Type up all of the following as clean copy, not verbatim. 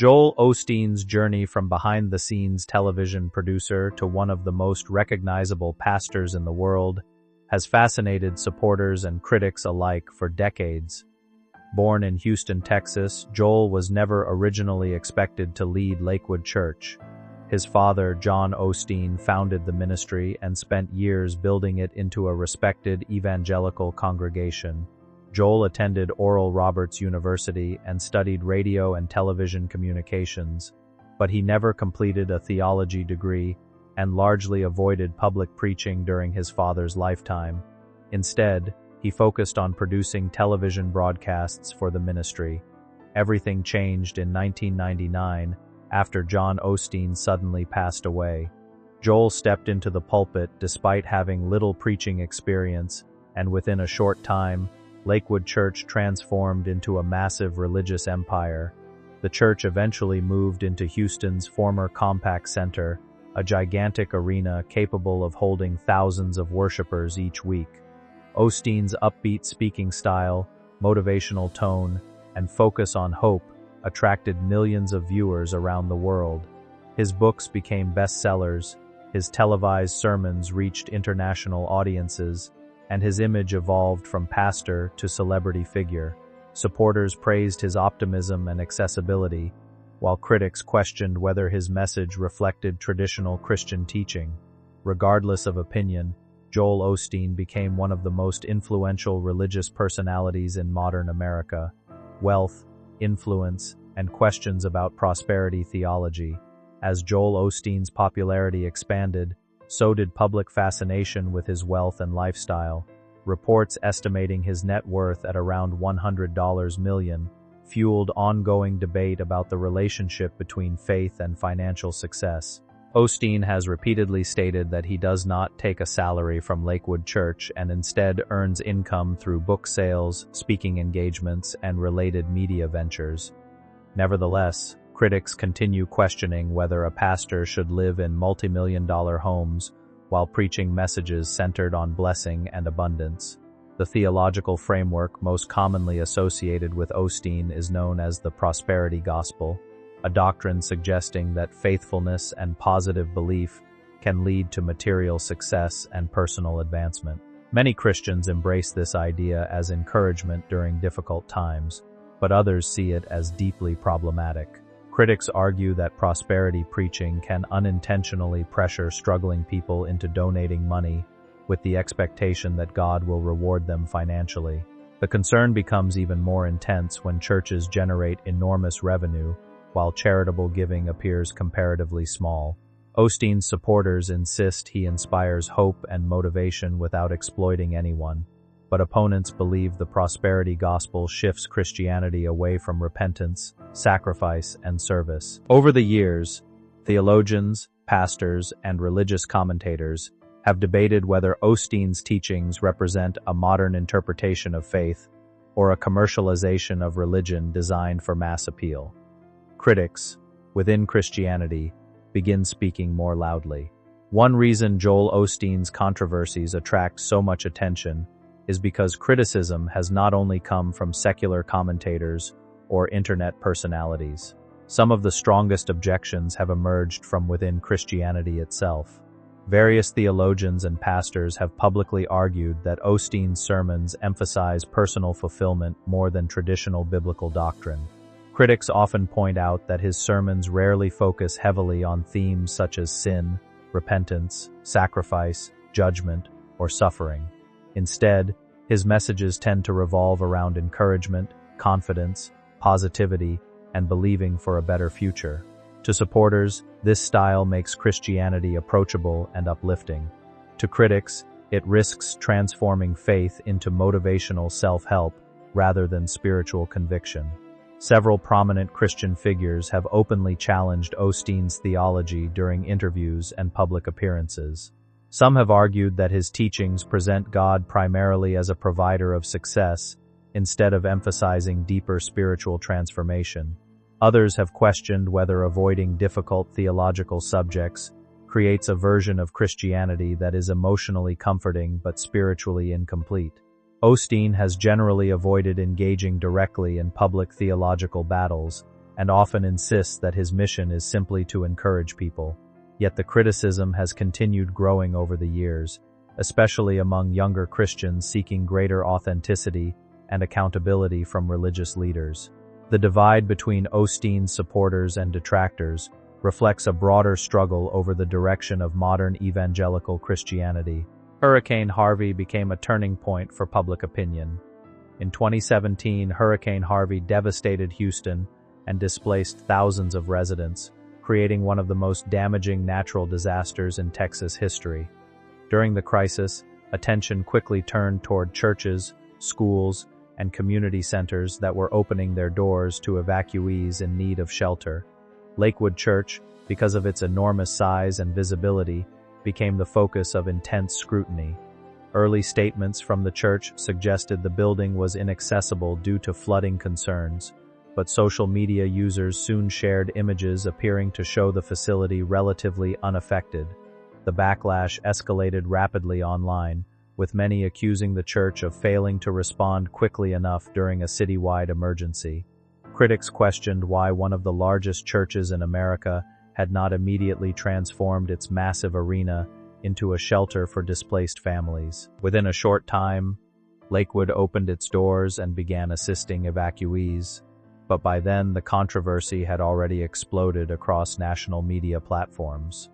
Joel Osteen's journey from behind-the-scenes television producer to one of the most recognizable pastors in the world has fascinated supporters and critics alike for decades. Born in Houston, Texas, Joel was never originally expected to lead Lakewood Church. His father, John Osteen, founded the ministry and spent years building it into a respected evangelical congregation. Joel attended Oral Roberts University and studied radio and television communications, but he never completed a theology degree and largely avoided public preaching during his father's lifetime. Instead, he focused on producing television broadcasts for the ministry. Everything changed in 1999 after John Osteen suddenly passed away. Joel stepped into the pulpit despite having little preaching experience, and within a short time, Lakewood Church transformed into a massive religious empire. The church eventually moved into Houston's former Compaq Center, a gigantic arena capable of holding thousands of worshipers each week. Osteen's upbeat speaking style, motivational tone, and focus on hope attracted millions of viewers around the world. His books became bestsellers, his televised sermons reached international audiences, and his image evolved from pastor to celebrity figure. Supporters praised his optimism and accessibility, while critics questioned whether his message reflected traditional Christian teaching. Regardless of opinion, Joel Osteen became one of the most influential religious personalities in modern America. Wealth, influence, and questions about prosperity theology. As Joel Osteen's popularity expanded, so did public fascination with his wealth and lifestyle. Reports estimating his net worth at around $100 million fueled ongoing debate about the relationship between faith and financial success. Osteen has repeatedly stated that he does not take a salary from Lakewood Church and instead earns income through book sales, speaking engagements, and related media ventures. Nevertheless, critics continue questioning whether a pastor should live in multi-million-dollar homes while preaching messages centered on blessing and abundance. The theological framework most commonly associated with Osteen is known as the prosperity gospel, a doctrine suggesting that faithfulness and positive belief can lead to material success and personal advancement. Many Christians embrace this idea as encouragement during difficult times, but others see it as deeply problematic. Critics argue that prosperity preaching can unintentionally pressure struggling people into donating money with the expectation that God will reward them financially. The concern becomes even more intense when churches generate enormous revenue while charitable giving appears comparatively small. Osteen's supporters insist he inspires hope and motivation without exploiting anyone, but opponents believe the prosperity gospel shifts Christianity away from repentance, sacrifice, and service. Over the years, theologians, pastors, and religious commentators have debated whether Osteen's teachings represent a modern interpretation of faith or a commercialization of religion designed for mass appeal. Critics, within Christianity, begin speaking more loudly. One reason Joel Osteen's controversies attract so much attention is because criticism has not only come from secular commentators or internet personalities. Some of the strongest objections have emerged from within Christianity itself. Various theologians and pastors have publicly argued that Osteen's sermons emphasize personal fulfillment more than traditional biblical doctrine. Critics often point out that his sermons rarely focus heavily on themes such as sin, repentance, sacrifice, judgment, or suffering. Instead, his messages tend to revolve around encouragement, confidence, positivity, and believing for a better future. To supporters, this style makes Christianity approachable and uplifting. To critics, it risks transforming faith into motivational self-help rather than spiritual conviction. Several prominent Christian figures have openly challenged Osteen's theology during interviews and public appearances. Some have argued that his teachings present God primarily as a provider of success instead of emphasizing deeper spiritual transformation. Others have questioned whether avoiding difficult theological subjects creates a version of Christianity that is emotionally comforting but spiritually incomplete. Osteen has generally avoided engaging directly in public theological battles and often insists that his mission is simply to encourage people. Yet the criticism has continued growing over the years, especially among younger Christians seeking greater authenticity and accountability from religious leaders. The divide between Osteen's supporters and detractors reflects a broader struggle over the direction of modern evangelical Christianity. Hurricane Harvey became a turning point for public opinion. In 2017, Hurricane Harvey devastated Houston and displaced thousands of residents, creating one of the most damaging natural disasters in Texas history. During the crisis, attention quickly turned toward churches, schools, and community centers that were opening their doors to evacuees in need of shelter. Lakewood Church, because of its enormous size and visibility, became the focus of intense scrutiny. Early statements from the church suggested the building was inaccessible due to flooding concerns, but social media users soon shared images appearing to show the facility relatively unaffected. The backlash escalated rapidly online, with many accusing the church of failing to respond quickly enough during a citywide emergency. Critics questioned why one of the largest churches in America had not immediately transformed its massive arena into a shelter for displaced families. Within a short time, Lakewood opened its doors and began assisting evacuees, but by then the controversy had already exploded across national media platforms.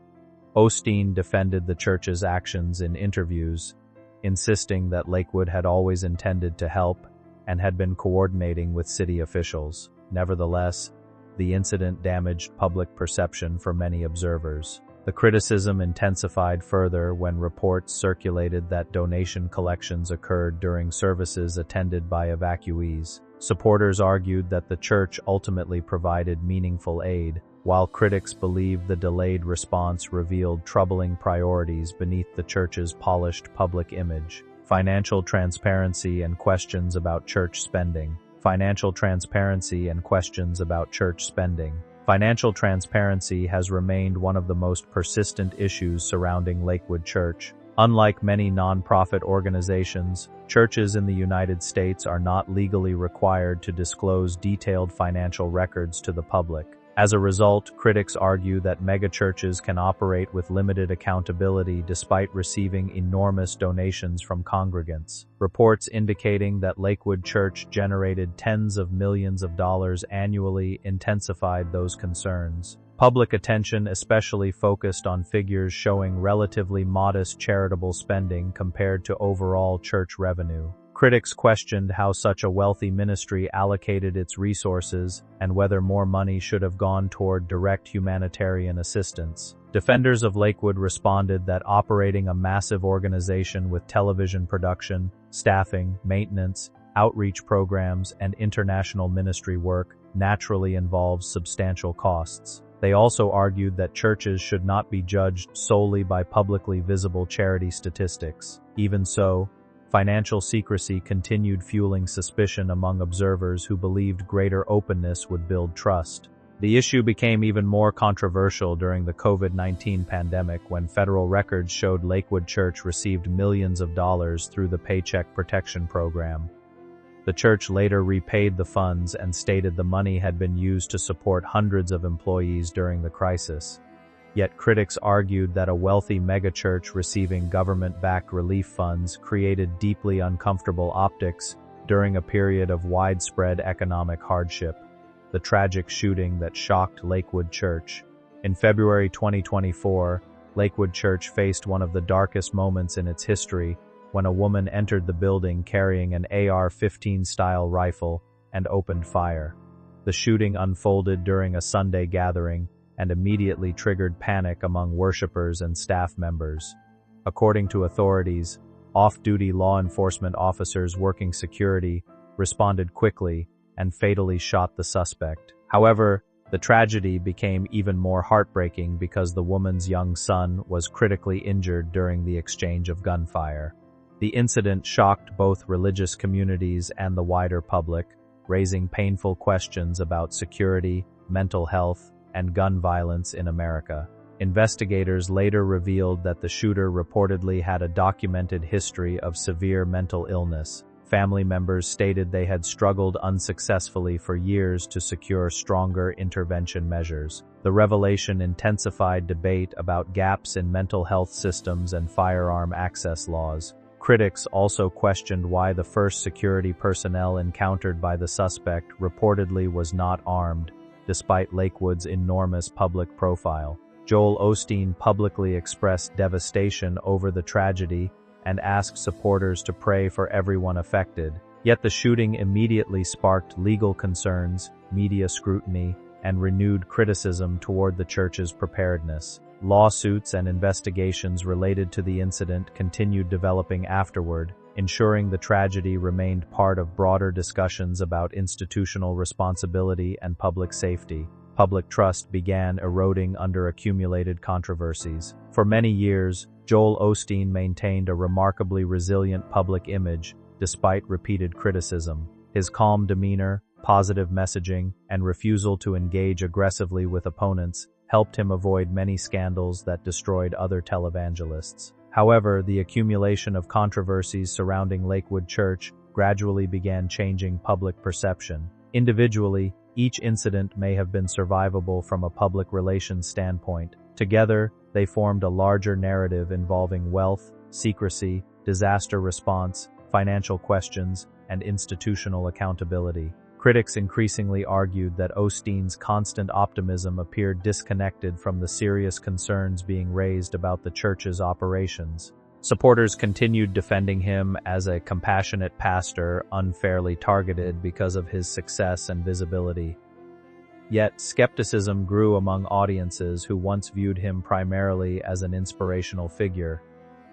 Osteen defended the church's actions in interviews, insisting that Lakewood had always intended to help and had been coordinating with city officials. Nevertheless, the incident damaged public perception for many observers. The criticism intensified further when reports circulated that donation collections occurred during services attended by evacuees. Supporters argued that the church ultimately provided meaningful aid, while critics believed the delayed response revealed troubling priorities beneath the church's polished public image. Financial transparency and questions about church spending. Financial transparency and questions about church spending. Financial transparency has remained one of the most persistent issues surrounding Lakewood Church. Unlike many nonprofit organizations, churches in the United States are not legally required to disclose detailed financial records to the public. As a result, critics argue that megachurches can operate with limited accountability despite receiving enormous donations from congregants. Reports indicating that Lakewood Church generated tens of millions of dollars annually intensified those concerns. Public attention especially focused on figures showing relatively modest charitable spending compared to overall church revenue. Critics questioned how such a wealthy ministry allocated its resources and whether more money should have gone toward direct humanitarian assistance. Defenders of Lakewood responded that operating a massive organization with television production, staffing, maintenance, outreach programs, and international ministry work naturally involves substantial costs. They also argued that churches should not be judged solely by publicly visible charity statistics. Even so, financial secrecy continued fueling suspicion among observers who believed greater openness would build trust. The issue became even more controversial during the COVID-19 pandemic when federal records showed Lakewood Church received millions of dollars through the Paycheck Protection Program. The church later repaid the funds and stated the money had been used to support hundreds of employees during the crisis. Yet critics argued that a wealthy megachurch receiving government-backed relief funds created deeply uncomfortable optics during a period of widespread economic hardship. The tragic shooting that shocked Lakewood Church. In February 2024, Lakewood Church faced one of the darkest moments in its history when a woman entered the building carrying an AR-15 style rifle and opened fire. The shooting unfolded during a Sunday gathering and immediately triggered panic among worshipers and staff members. According to authorities, off-duty law enforcement officers working security responded quickly and fatally shot the suspect. However, the tragedy became even more heartbreaking because the woman's young son was critically injured during the exchange of gunfire. The incident shocked both religious communities and the wider public, raising painful questions about security, mental health, and gun violence in America. Investigators later revealed that the shooter reportedly had a documented history of severe mental illness. Family members stated they had struggled unsuccessfully for years to secure stronger intervention measures. The revelation intensified debate about gaps in mental health systems and firearm access laws. Critics also questioned why the first security personnel encountered by the suspect reportedly was not armed, despite Lakewood's enormous public profile. Joel Osteen publicly expressed devastation over the tragedy and asked supporters to pray for everyone affected. Yet the shooting immediately sparked legal concerns, media scrutiny, and renewed criticism toward the church's preparedness. Lawsuits and investigations related to the incident continued developing afterward, ensuring the tragedy remained part of broader discussions about institutional responsibility and public safety. Public trust began eroding under accumulated controversies. For many years, Joel Osteen maintained a remarkably resilient public image despite repeated criticism. His calm demeanor, positive messaging, and refusal to engage aggressively with opponents helped him avoid many scandals that destroyed other televangelists. However, the accumulation of controversies surrounding Lakewood Church gradually began changing public perception. Individually, each incident may have been survivable from a public relations standpoint. Together, they formed a larger narrative involving wealth, secrecy, disaster response, financial questions, and institutional accountability. Critics increasingly argued that Osteen's constant optimism appeared disconnected from the serious concerns being raised about the church's operations. Supporters continued defending him as a compassionate pastor unfairly targeted because of his success and visibility. Yet, skepticism grew among audiences who once viewed him primarily as an inspirational figure.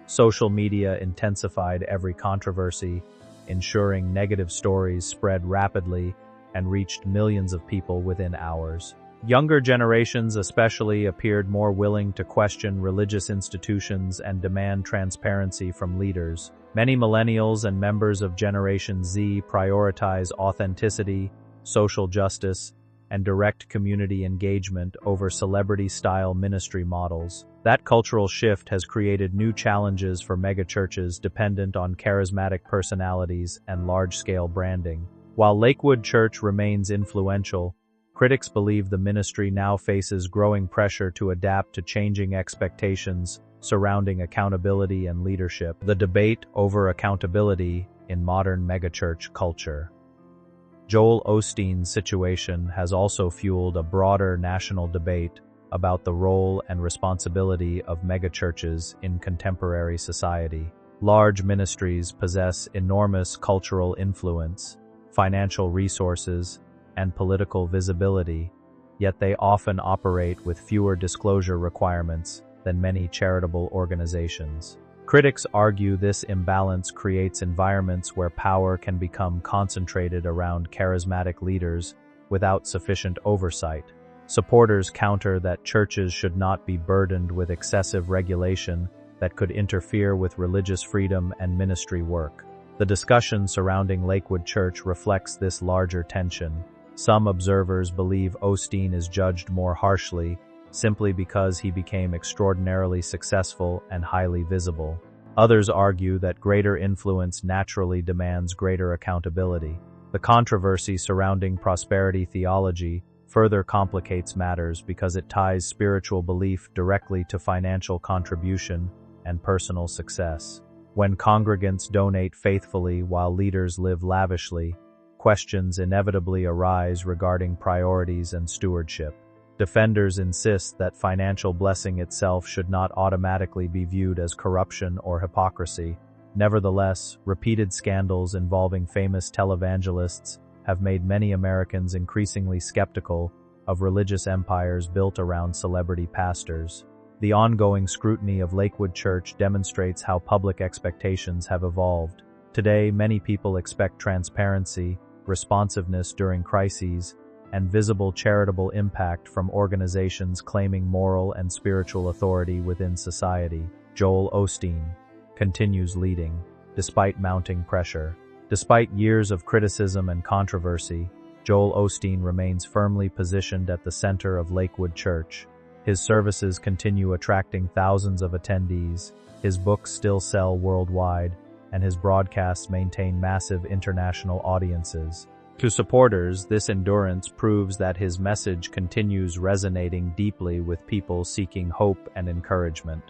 Social media intensified every controversy, ensuring negative stories spread rapidly and reached millions of people within hours. Younger generations especially appeared more willing to question religious institutions and demand transparency from leaders. Many millennials and members of Generation Z prioritize authenticity, social justice, and direct community engagement over celebrity-style ministry models. That cultural shift has created new challenges for megachurches dependent on charismatic personalities and large-scale branding. While Lakewood Church remains influential, critics believe the ministry now faces growing pressure to adapt to changing expectations surrounding accountability and leadership. The debate over accountability in modern megachurch culture. Joel Osteen's situation has also fueled a broader national debate about the role and responsibility of megachurches in contemporary society. Large ministries possess enormous cultural influence, financial resources, and political visibility, yet they often operate with fewer disclosure requirements than many charitable organizations. Critics argue this imbalance creates environments where power can become concentrated around charismatic leaders without sufficient oversight. Supporters counter that churches should not be burdened with excessive regulation that could interfere with religious freedom and ministry work. The discussion surrounding Lakewood Church reflects this larger tension. Some observers believe Osteen is judged more harshly simply because he became extraordinarily successful and highly visible. Others argue that greater influence naturally demands greater accountability. The controversy surrounding prosperity theology further complicates matters because it ties spiritual belief directly to financial contribution and personal success. When congregants donate faithfully while leaders live lavishly, questions inevitably arise regarding priorities and stewardship. Defenders insist that financial blessing itself should not automatically be viewed as corruption or hypocrisy. Nevertheless, repeated scandals involving famous televangelists have made many Americans increasingly skeptical of religious empires built around celebrity pastors. The ongoing scrutiny of Lakewood Church demonstrates how public expectations have evolved. Today, many people expect transparency, responsiveness during crises, and visible charitable impact from organizations claiming moral and spiritual authority within society. Joel Osteen continues leading, despite mounting pressure. Despite years of criticism and controversy, Joel Osteen remains firmly positioned at the center of Lakewood Church. His services continue attracting thousands of attendees, his books still sell worldwide, and his broadcasts maintain massive international audiences. To supporters, this endurance proves that his message continues resonating deeply with people seeking hope and encouragement.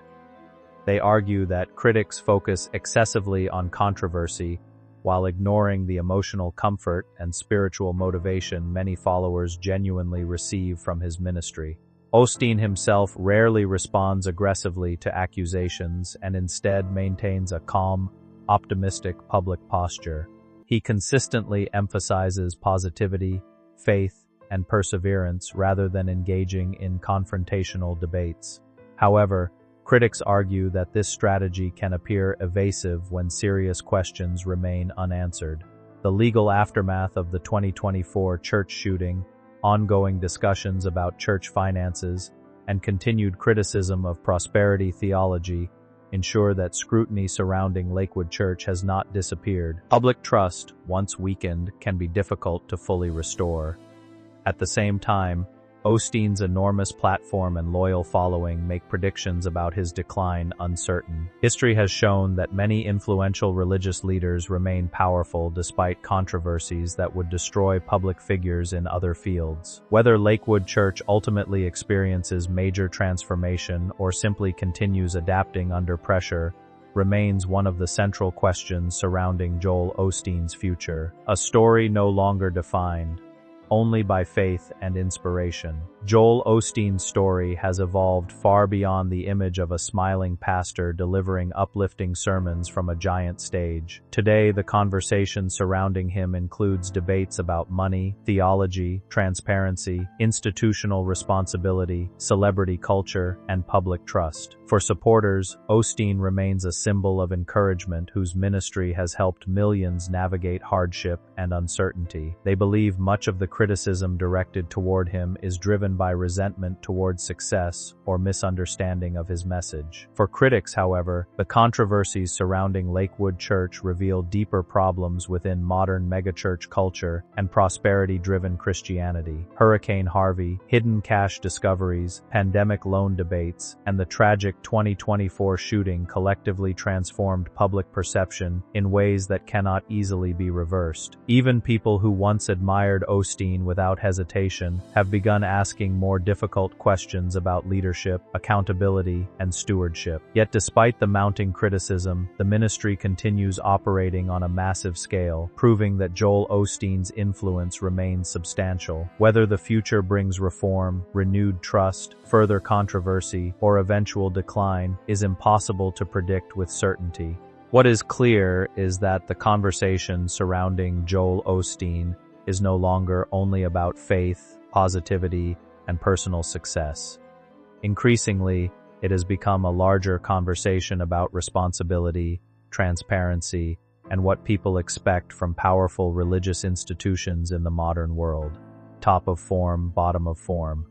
They argue that critics focus excessively on controversy while ignoring the emotional comfort and spiritual motivation many followers genuinely receive from his ministry. Osteen himself rarely responds aggressively to accusations and instead maintains a calm, optimistic public posture. He consistently emphasizes positivity, faith, and perseverance rather than engaging in confrontational debates. However, critics argue that this strategy can appear evasive when serious questions remain unanswered. The legal aftermath of the 2024 church shooting, ongoing discussions about church finances, and continued criticism of prosperity theology ensure that scrutiny surrounding Lakewood Church has not disappeared. Public trust, once weakened, can be difficult to fully restore. At the same time, Osteen's enormous platform and loyal following make predictions about his decline uncertain. History has shown that many influential religious leaders remain powerful despite controversies that would destroy public figures in other fields. Whether Lakewood Church ultimately experiences major transformation or simply continues adapting under pressure remains one of the central questions surrounding Joel Osteen's future. A story no longer defined only by faith and inspiration. Joel Osteen's story has evolved far beyond the image of a smiling pastor delivering uplifting sermons from a giant stage. Today, the conversation surrounding him includes debates about money, theology, transparency, institutional responsibility, celebrity culture, and public trust. For supporters, Osteen remains a symbol of encouragement whose ministry has helped millions navigate hardship and uncertainty. They believe much of the criticism directed toward him is driven by resentment toward success or misunderstanding of his message. For critics, however, the controversies surrounding Lakewood Church reveal deeper problems within modern megachurch culture and prosperity-driven Christianity. Hurricane Harvey, hidden cash discoveries, pandemic loan debates, and the tragic 2024 shooting collectively transformed public perception in ways that cannot easily be reversed. Even people who once admired Osteen without hesitation have begun asking more difficult questions about leadership, accountability, and stewardship. Yet despite the mounting criticism, the ministry continues operating on a massive scale, proving that Joel Osteen's influence remains substantial. Whether the future brings reform, renewed trust, further controversy, or eventual decline is impossible to predict with certainty. What is clear is that the conversation surrounding Joel Osteen is no longer only about faith, positivity, and personal success. Increasingly, it has become a larger conversation about responsibility, transparency, and what people expect from powerful religious institutions in the modern world. Top of form, bottom of form.